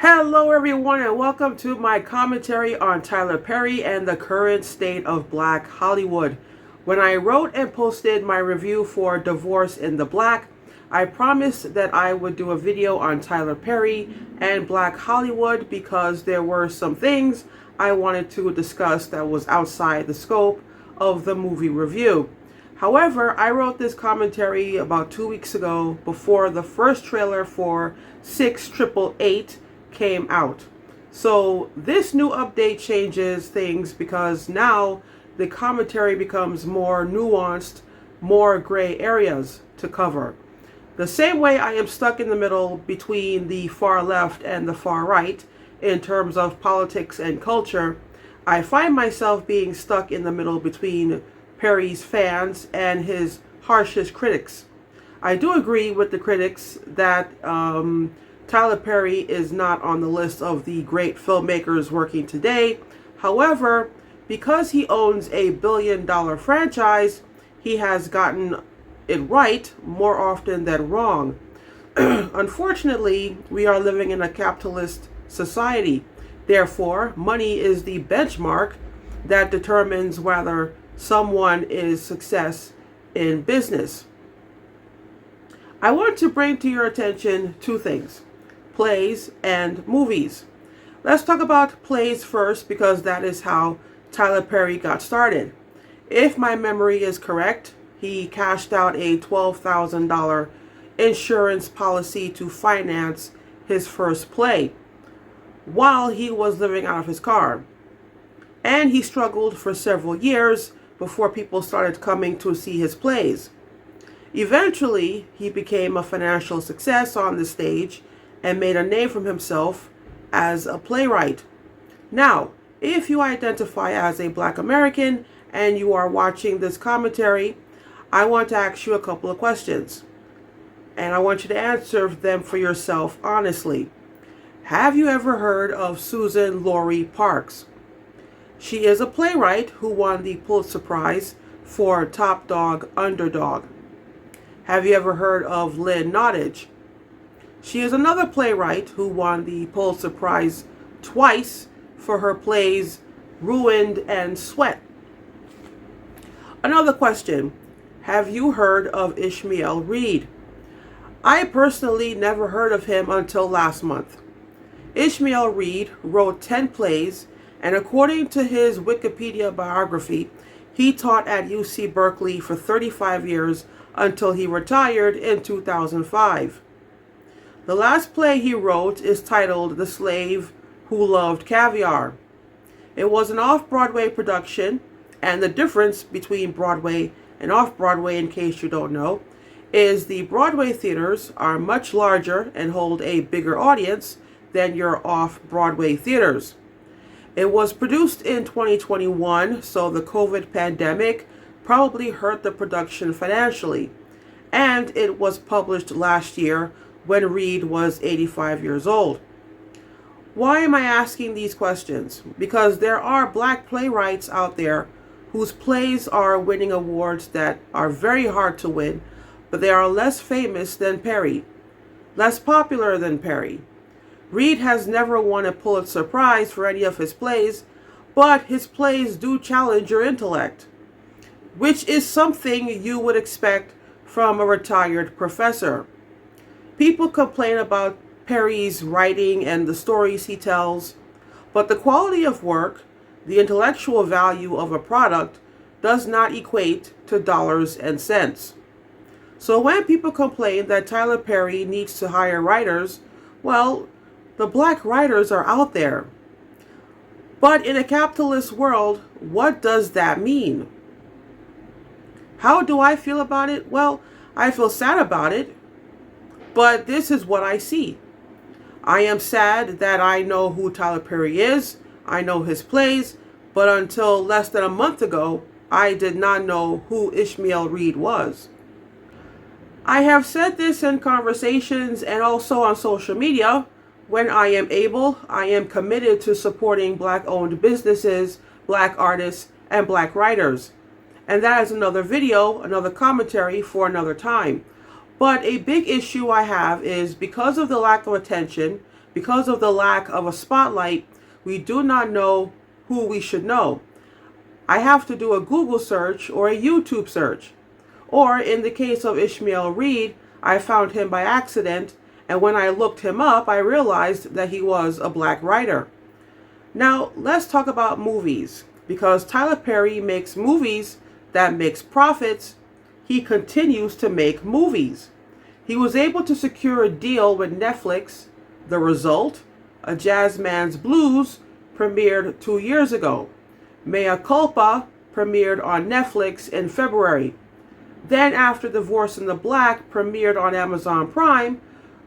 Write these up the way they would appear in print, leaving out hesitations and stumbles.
Hello, everyone, and welcome to my commentary on Tyler Perry and the current state of Black Hollywood. When I wrote and posted my review for Divorce in the Black, I promised that I would do a video on Tyler Perry and Black Hollywood because there were some things I wanted to discuss that was outside the scope of the movie review. However, I wrote this commentary about 2 weeks ago before the first trailer for 688 came out. So this new update changes things because now the commentary becomes more nuanced, more gray areas to cover. The same way I am stuck in the middle between the far left and the far right in terms of politics and culture, I find myself being stuck in the middle between Perry's fans and his harshest critics. I do agree with the critics that Tyler Perry is not on the list of the great filmmakers working today. However, because he owns a billion-dollar franchise, he has gotten it right more often than wrong. Unfortunately, we are living in a capitalist society. Therefore, money is the benchmark that determines whether someone is success in business. I want to bring to your attention two things: plays and movies. Let's talk about plays first because that is how Tyler Perry got started. If my memory is correct, he cashed out a $12,000 insurance policy to finance his first play while he was living out of his car. And he struggled for several years before people started coming to see his plays. Eventually, he became a financial success on the stage and made a name for himself as a playwright. Now, if you identify as a Black American and you are watching this commentary, I want to ask you a couple of questions. And I want you to answer them for yourself honestly. Have you ever heard of Suzan-Lori Parks? She is a playwright who won the Pulitzer Prize for Top Dog Underdog. Have you ever heard of Lynn Nottage? She is another playwright who won the Pulitzer Prize twice for her plays Ruined and Sweat. Another question: have you heard of Ishmael Reed? I personally never heard of him until last month. Ishmael Reed wrote 10 plays, and according to his Wikipedia biography, he taught at UC Berkeley for 35 years until he retired in 2005. The last play he wrote is titled The Slave Who Loved Caviar. It was an off-Broadway production, and the difference between Broadway and off-Broadway, in case you don't know, is the Broadway theaters are much larger and hold a bigger audience than your off-Broadway theaters. It was produced in 2021, so the COVID pandemic probably hurt the production financially, and it was published last year when Reed was 85 years old. Why am I asking these questions? Because there are Black playwrights out there whose plays are winning awards that are very hard to win, but they are less famous than Perry, less popular than Perry. Reed has never won a Pulitzer Prize for any of his plays, but his plays do challenge your intellect, which is something you would expect from a retired professor. People complain about Perry's writing and the stories he tells, but the quality of work, the intellectual value of a product, does not equate to dollars and cents. So when people complain that Tyler Perry needs to hire writers, well, the Black writers are out there. But in a capitalist world, what does that mean? How do I feel about it? Well, I feel sad about it, but this is what I see. I am sad that I know who Tyler Perry is. I know his plays, but until less than a month ago, I did not know who Ishmael Reed was. I have said this in conversations and also on social media. When I am able, I am committed to supporting Black-owned businesses, Black artists, and Black writers. And that is another video, another commentary for another time. But a big issue I have is because of the lack of attention, because of the lack of a spotlight, we do not know who we should know. I have to do a Google search or a YouTube search. Or in the case of Ishmael Reed, I found him by accident, and when I looked him up, I realized that he was a Black writer. Now, let's talk about movies. Because Tyler Perry makes movies that makes profits, he continues to make movies. He was able to secure a deal with Netflix. The Result, A Jazz Man's Blues, premiered 2 years ago. Mea Culpa premiered on Netflix in February. Then after Divorce in the Black premiered on Amazon Prime,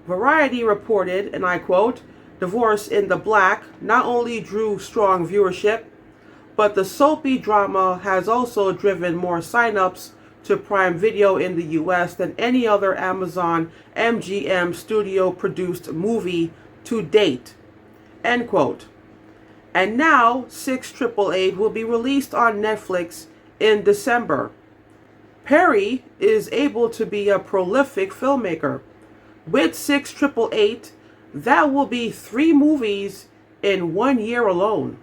Variety reported, and I quote, Divorce in the Black not only drew strong viewership, but the soapy drama has also driven more signups to Prime Video in the US than any other Amazon MGM studio-produced movie to date. End quote. And now, 6888 will be released on Netflix in December. Perry is able to be a prolific filmmaker. With 6888, that will be 3 movies in 1 year alone.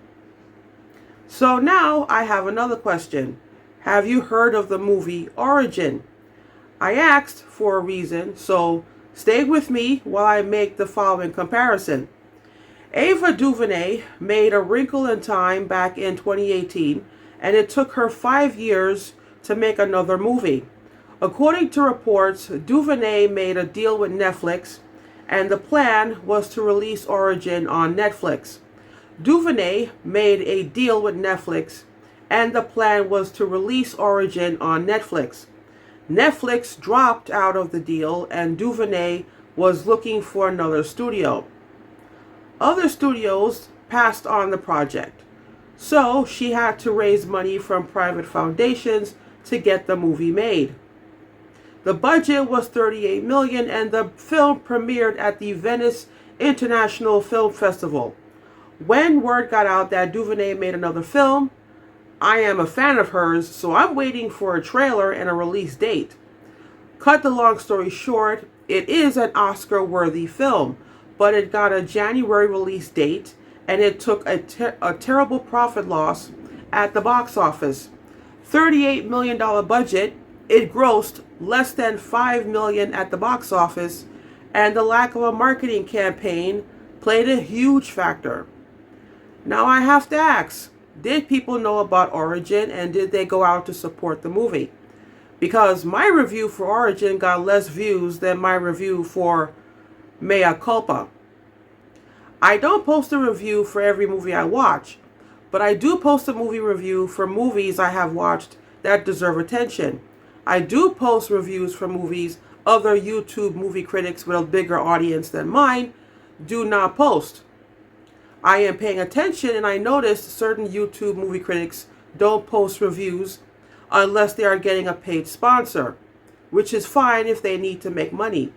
So now I have another question. Have you heard of the movie Origin? I asked for a reason, so stay with me while I make the following comparison. Ava DuVernay made A Wrinkle in Time back in 2018, and it took her 5 years to make another movie. According to reports, DuVernay made a deal with Netflix, and the plan was to release Origin on Netflix. DuVernay made a deal with Netflix, and the plan was to release Origin on Netflix. Netflix dropped out of the deal, and DuVernay was looking for another studio. Other studios passed on the project, so she had to raise money from private foundations to get the movie made. The budget was $38 million, and the film premiered at the Venice International Film Festival. When word got out that DuVernay made another film, I am a fan of hers, so I'm waiting for a trailer and a release date. Cut the long story short, it is an Oscar-worthy film, but it got a January release date, and it took a terrible profit loss at the box office. $38 million budget, it grossed less than $5 million at the box office, and the lack of a marketing campaign played a huge factor. Now I have to ask, did people know about Origin, and did they go out to support the movie? Because my review for Origin got less views than my review for Mea Culpa. I don't post a review for every movie I watch, but I do post a movie review for movies I have watched that deserve attention. I do post reviews for movies other YouTube movie critics with a bigger audience than mine do not post. I am paying attention, and I noticed certain YouTube movie critics don't post reviews unless they are getting a paid sponsor, which is fine if they need to make money.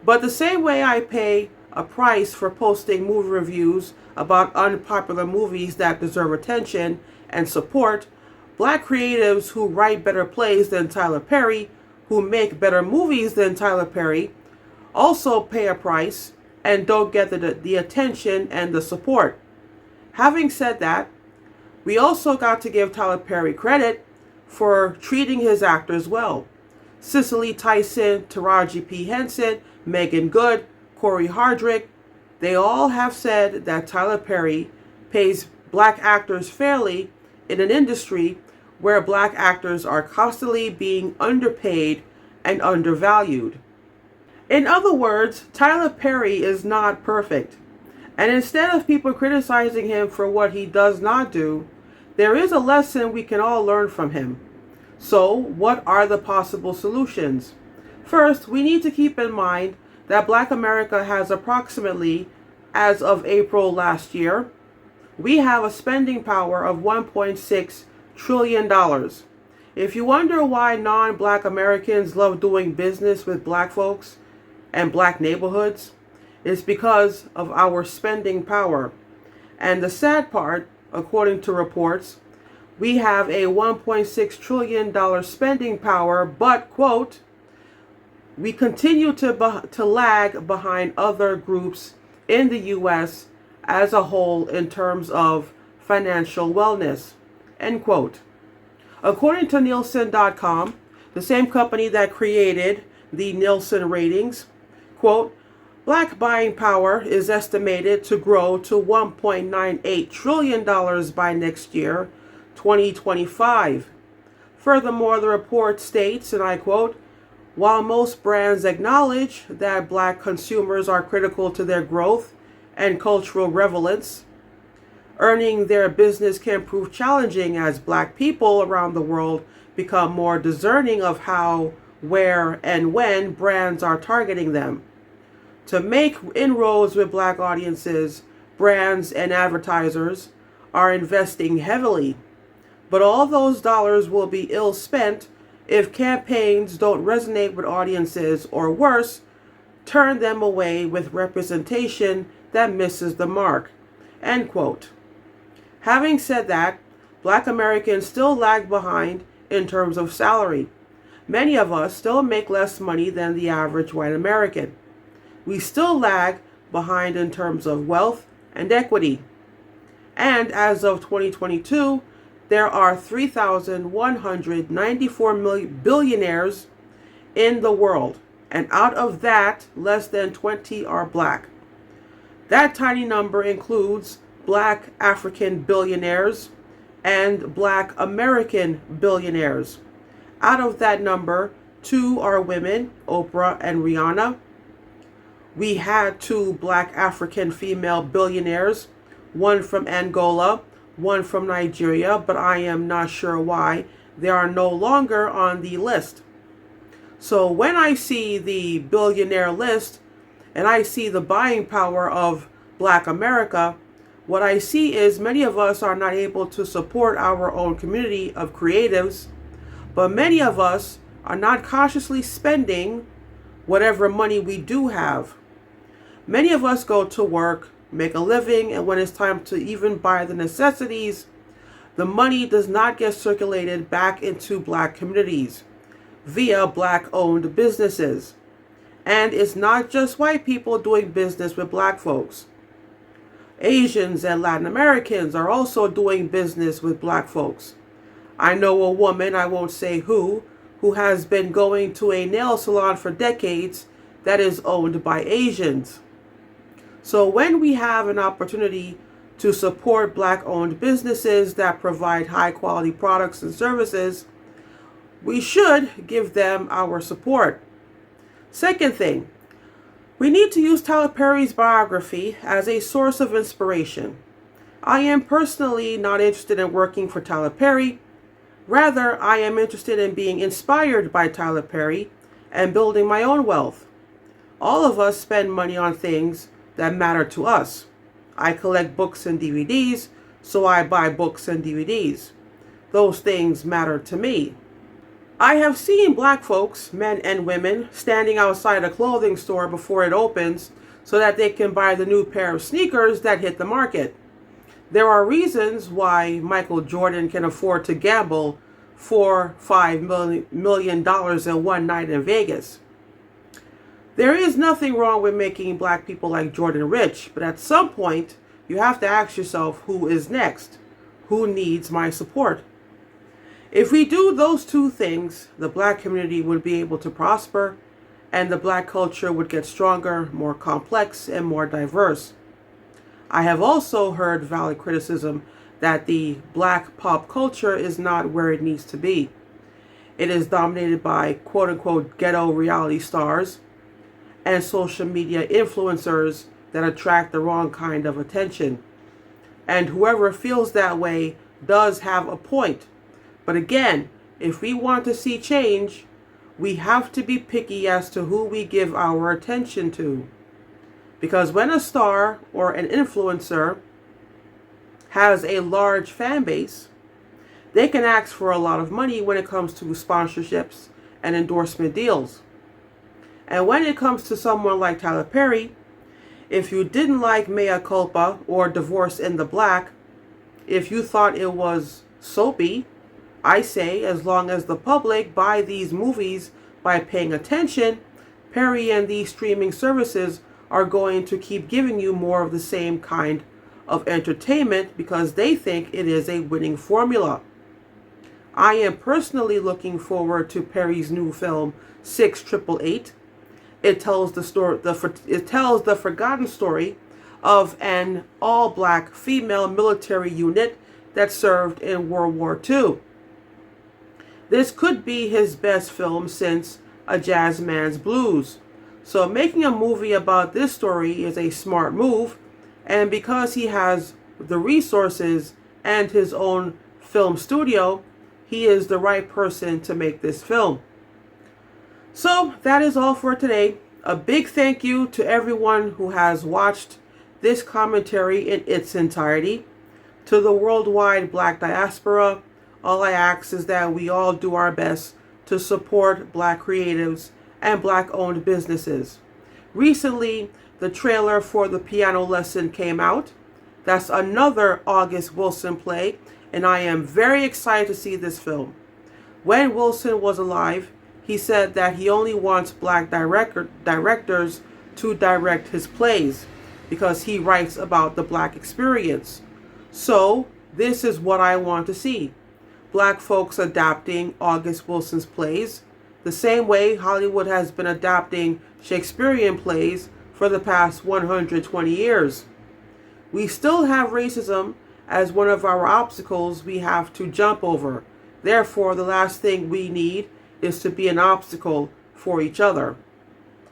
But the same way I pay a price for posting movie reviews about unpopular movies that deserve attention and support, Black creatives who write better plays than Tyler Perry, who make better movies than Tyler Perry, also pay a price and don't get the attention and the support. Having said that, we also got to give Tyler Perry credit for treating his actors well. Cicely Tyson, Taraji P. Henson, Megan Good, Corey Hardrick, they all have said that Tyler Perry pays Black actors fairly in an industry where Black actors are constantly being underpaid and undervalued. In other words, Tyler Perry is not perfect. And instead of people criticizing him for what he does not do, there is a lesson we can all learn from him. So, what are the possible solutions? First, we need to keep in mind that Black America has approximately, as of April last year, we have a spending power of $1.6 trillion. If you wonder why non-Black Americans love doing business with Black folks and Black neighborhoods, it's because of our spending power. And the sad part, according to reports, we have a $1.6 trillion spending power, but, quote, we continue to lag behind other groups in the U.S. as a whole in terms of financial wellness, end quote. According to Nielsen.com, the same company that created the Nielsen ratings, quote, Black buying power is estimated to grow to $1.98 trillion by next year, 2025. Furthermore, the report states, and I quote, while most brands acknowledge that Black consumers are critical to their growth and cultural relevance, earning their business can prove challenging as Black people around the world become more discerning of how, where, and when brands are targeting them. To make inroads with Black audiences, brands and advertisers are investing heavily, but all those dollars will be ill spent if campaigns don't resonate with audiences, or worse, turn them away with representation that misses the mark, end quote. Having said that, Black Americans still lag behind in terms of salary. Many of us still make less money than the average white American. We still lag behind in terms of wealth and equity. And as of 2022, there are 3,194 billionaires in the world, and out of that, less than 20 are Black. That tiny number includes Black African billionaires and Black American billionaires. Out of that number, 2 are women, Oprah and Rihanna. We had 2 Black African female billionaires, one from Angola, one from Nigeria, but I am not sure why they are no longer on the list. So when I see the billionaire list and I see the buying power of Black America, what I see is many of us are not able to support our own community of creatives, but many of us are not consciously spending whatever money we do have. Many of us go to work, make a living, and when it's time to even buy the necessities, the money does not get circulated back into Black communities via Black-owned businesses. And it's not just white people doing business with Black folks. Asians and Latin Americans are also doing business with Black folks. I know a woman, I won't say who has been going to a nail salon for decades that is owned by Asians. So when we have an opportunity to support Black-owned businesses that provide high-quality products and services, we should give them our support. Second thing, we need to use Tyler Perry's biography as a source of inspiration. I am personally not interested in working for Tyler Perry. Rather, I am interested in being inspired by Tyler Perry and building my own wealth. All of us spend money on things that matter to us. I collect books and DVDs, so I buy books and DVDs. Those things matter to me. I have seen Black folks, men and women, standing outside a clothing store before it opens so that they can buy the new pair of sneakers that hit the market. There are reasons why Michael Jordan can afford to gamble $4-5 million in one night in Vegas. There is nothing wrong with making Black people like Jordan rich, but at some point, you have to ask yourself, who is next? Who needs my support? If we do those two things, the Black community would be able to prosper, and the Black culture would get stronger, more complex, and more diverse. I have also heard valid criticism that the Black pop culture is not where it needs to be. It is dominated by quote-unquote ghetto reality stars and social media influencers that attract the wrong kind of attention. And whoever feels that way does have a point. But again, if we want to see change, we have to be picky as to who we give our attention to. Because when a star or an influencer has a large fan base, they can ask for a lot of money when it comes to sponsorships and endorsement deals. And when it comes to someone like Tyler Perry, if you didn't like Mea Culpa or Divorce in the Black, if you thought it was soapy, I say as long as the public buy these movies by paying attention, Perry and these streaming services are going to keep giving you more of the same kind of entertainment because they think it is a winning formula. I am personally looking forward to Perry's new film 6888. It tells the forgotten story of an all-black female military unit that served in World War II. This could be his best film since A Jazz Man's Blues. So making a movie about this story is a smart move, and because he has the resources and his own film studio, he is the right person to make this film. So that is all for today. A big thank you to everyone who has watched this commentary in its entirety. To the worldwide Black diaspora, all I ask is that we all do our best to support Black creatives and Black-owned businesses. Recently, the trailer for The Piano Lesson came out. That's another August Wilson play, and I am very excited to see this film. When Wilson was alive, he said that he only wants Black directors to direct his plays because he writes about the Black experience. So, this is what I want to see. Black folks adapting August Wilson's plays, the same way Hollywood has been adapting Shakespearean plays for the past 120 years. We still have racism as one of our obstacles we have to jump over. Therefore, the last thing we need is to be an obstacle for each other.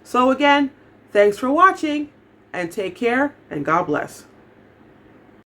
So again, thanks for watching, and take care, and God bless.